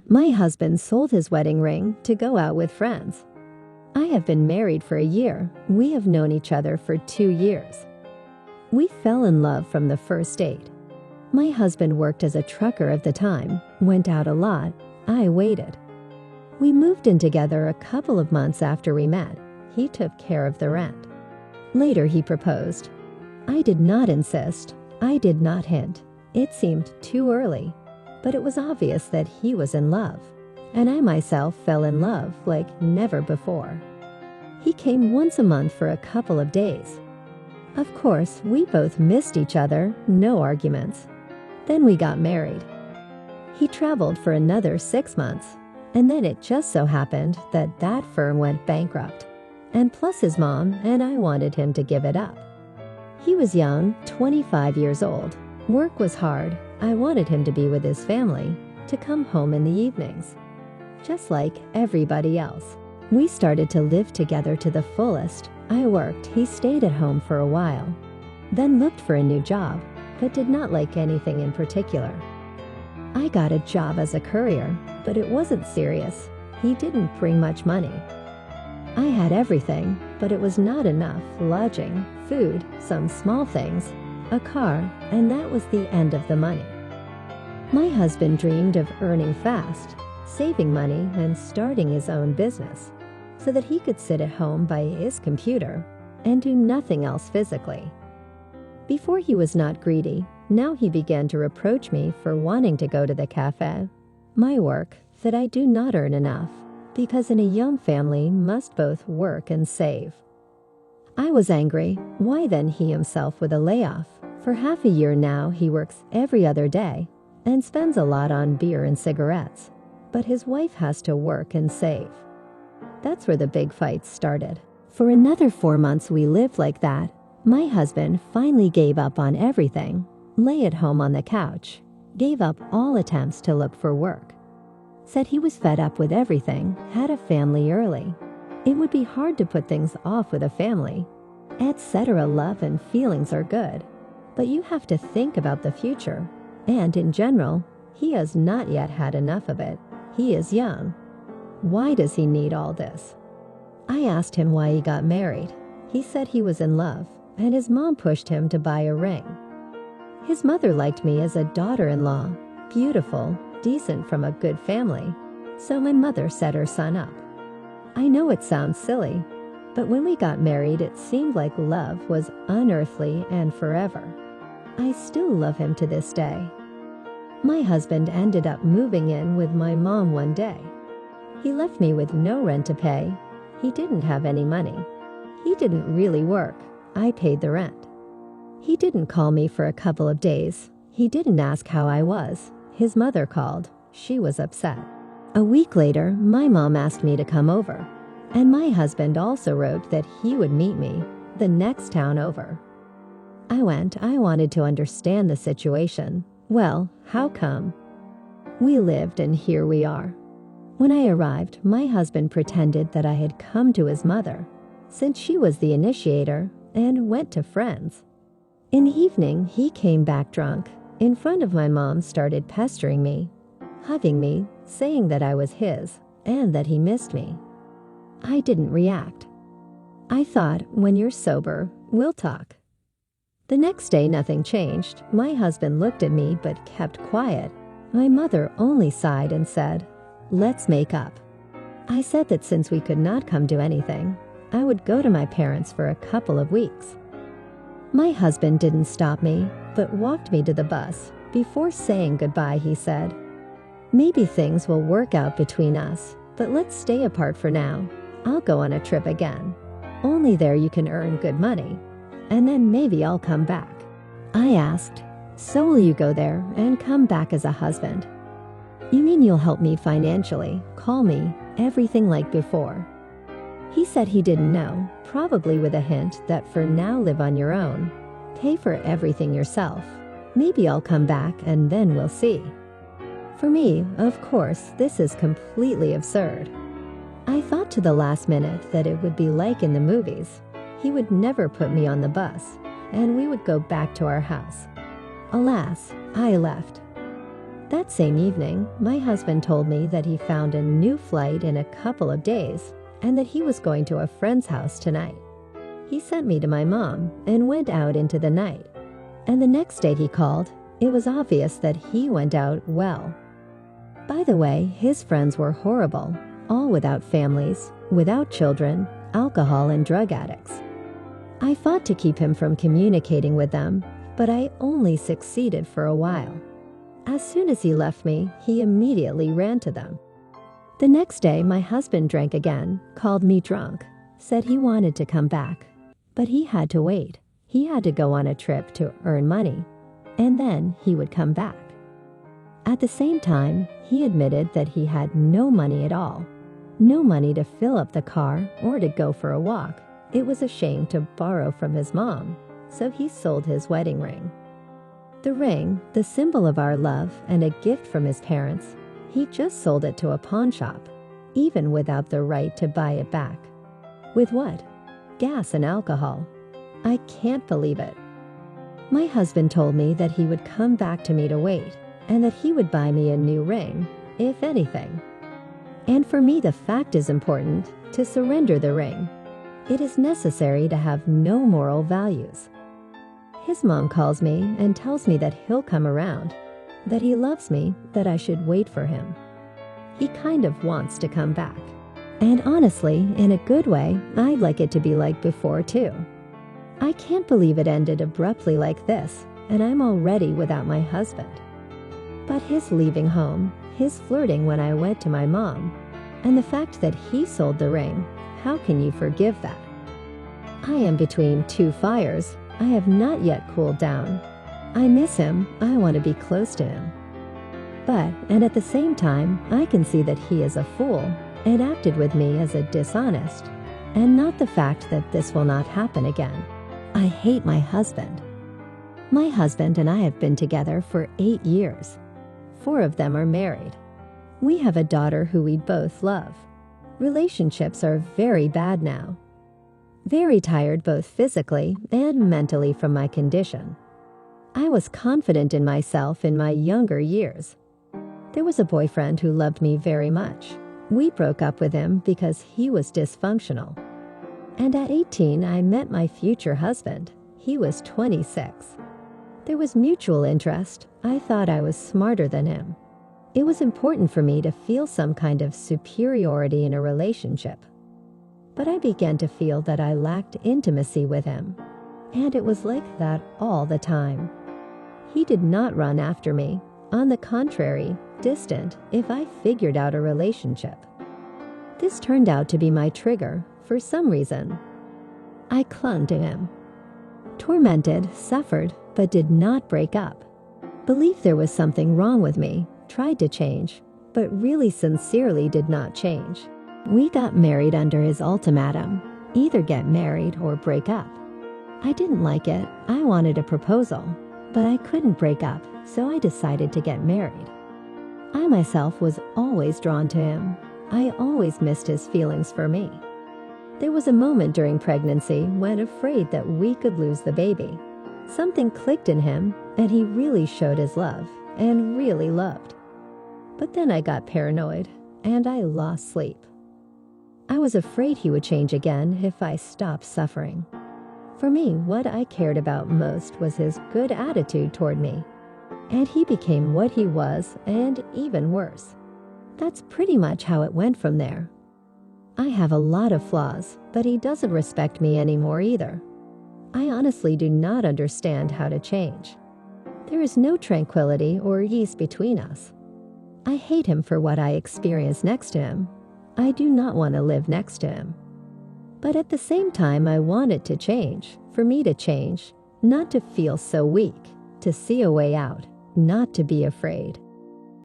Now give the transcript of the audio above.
My husband sold his wedding ring to go out with friends. I have been married for a year. We have known each other for 2 years. We fell in love from the first date. My husband worked as a trucker at the time, went out a lot. I waited. We moved in together a couple of months after we met. He took care of the rent. Later he proposed. I did not insist. I did not hint. It seemed too early, but it was obvious that he was in love, and I myself fell in love like never before. He came once a month for a couple of days. Of course, we both missed each other, no arguments. Then we got married. He traveled for another 6 months, and then it just so happened that that firm went bankrupt, and plus his mom and I wanted him to give it up. He was young, 25 years old. Work was hard. I wanted him to be with his family, to come home in the evenings. Just like everybody else. We started to live together to the fullest. I worked, he stayed at home for a while, then looked for a new job, but did not like anything in particular. I got a job as a courier, but it wasn't serious. He didn't bring much money. I had everything, but it was not enough: lodging, food, some small things, a car, and that was the end of the money. My husband dreamed of earning fast, saving money, and starting his own business, so that he could sit at home by his computer and do nothing else physically. Before he was not greedy. Now he began to reproach me for wanting to go to the cafe. My work, that I do not earn enough, because in a young family must both work and save. I was angry. Why then he himself with a layoff? For half a year now he works every other day and spends a lot on beer and cigarettes, but his wife has to work and save. That's where the big fights started. For another 4 months we lived like that. My husband finally gave up on everything, lay at home on the couch, gave up all attempts to look for work. Said he was fed up with everything, had a family early. It would be hard to put things off with a family, etc. Love and feelings are good, but you have to think about the future. And in general, he has not yet had enough of it. He is young. Why does he need all this? I asked him why he got married. He said he was in love, and his mom pushed him to buy a ring. His mother liked me as a daughter-in-law, beautiful, decent from a good family, so my mother set her son up. I know it sounds silly, but when we got married it seemed like love was unearthly and forever. I still love him to this day. My husband ended up moving in with my mom one day. He left me with no rent to pay. He didn't have any money. He didn't really work. I paid the rent. He didn't call me for a couple of days. He didn't ask how I was. His mother called. She was upset. A week later, my mom asked me to come over, and my husband also wrote that he would meet me the next town over. I went. I wanted to understand the situation. Well, how come? We lived, and here we are. When I arrived, my husband pretended that I had come to his mother, since she was the initiator, and went to friends. In the evening, he came back drunk. In front of my mom, started pestering me, hugging me, saying that I was his, and that he missed me. I didn't react. I thought, when you're sober, we'll talk. The next day, nothing changed. My husband looked at me but kept quiet. My mother only sighed and said, "Let's make up." I said that since we could not come to anything, I would go to my parents for a couple of weeks. My husband didn't stop me, but walked me to the bus. Before saying goodbye, he said, "Maybe things will work out between us, but let's stay apart for now. I'll go on a trip again. Only there you can earn good money, and then maybe I'll come back." I asked, "So will you go there and come back as a husband? You mean you'll help me financially, call me, everything like before?" He said he didn't know, probably with a hint that for now live on your own, pay for everything yourself. Maybe I'll come back and then we'll see. For me, of course, this is completely absurd. I thought to the last minute that it would be like in the movies. He would never put me on the bus, and we would go back to our house. Alas, I left. That same evening, my husband told me that he found a new flight in a couple of days and that he was going to a friend's house tonight. He sent me to my mom and went out into the night. And the next day he called, it was obvious that he went out well. By the way, his friends were horrible, all without families, without children, alcohol and drug addicts. I fought to keep him from communicating with them, but I only succeeded for a while. As soon as he left me, he immediately ran to them. The next day, my husband drank again, called me drunk, said he wanted to come back, but he had to wait. He had to go on a trip to earn money, and then he would come back. At the same time, he admitted that he had no money at all, no money to fill up the car or to go for a walk. It was a shame to borrow from his mom, so he sold his wedding ring. The ring, the symbol of our love and a gift from his parents, he just sold it to a pawn shop, even without the right to buy it back. With what? Gas and alcohol. I can't believe it. My husband told me that he would come back to me to wait, and that he would buy me a new ring, if anything. And for me, the fact is important, to surrender the ring. It is necessary to have no moral values. His mom calls me and tells me that he'll come around, that he loves me, that I should wait for him. He kind of wants to come back. And honestly, in a good way, I'd like it to be like before too. I can't believe it ended abruptly like this, and I'm already without my husband. But his leaving home, his flirting when I went to my mom, and the fact that he sold the ring, how can you forgive that? I am between two fires. I have not yet cooled down. I miss him. I want to be close to him. And at the same time, I can see that he is a fool and acted with me as a dishonest, and not the fact that this will not happen again. I hate my husband. My husband and I have been together for 8 years. 4 of them are married. We have a daughter who we both love. Relationships are very bad now. Very tired both physically and mentally from my condition. I was confident in myself in my younger years. There was a boyfriend who loved me very much. We broke up with him because he was dysfunctional. And at 18, I met my future husband. He was 26. There was mutual interest. I thought I was smarter than him. It was important for me to feel some kind of superiority in a relationship. But I began to feel that I lacked intimacy with him. And it was like that all the time. He did not run after me. On the contrary, distant if I figured out a relationship. This turned out to be my trigger for some reason. I clung to him. Tormented, suffered, but did not break up. Believed there was something wrong with me, tried to change, but really sincerely did not change. We got married under his ultimatum, either get married or break up. I didn't like it. I wanted a proposal, but I couldn't break up, so I decided to get married. I myself was always drawn to him. I always missed his feelings for me. There was a moment during pregnancy when, afraid that we could lose the baby, something clicked in him and he really showed his love and really loved. But then I got paranoid and I lost sleep. I was afraid he would change again if I stopped suffering. For me, what I cared about most was his good attitude toward me. And he became what he was, and even worse. That's pretty much how it went from there. I have a lot of flaws, but he doesn't respect me anymore either. I honestly do not understand how to change. There is no tranquility or ease between us. I hate him for what I experienced next to him. I do not want to live next to him. But at the same time, I want it to change, for me to change, not to feel so weak, to see a way out, not to be afraid.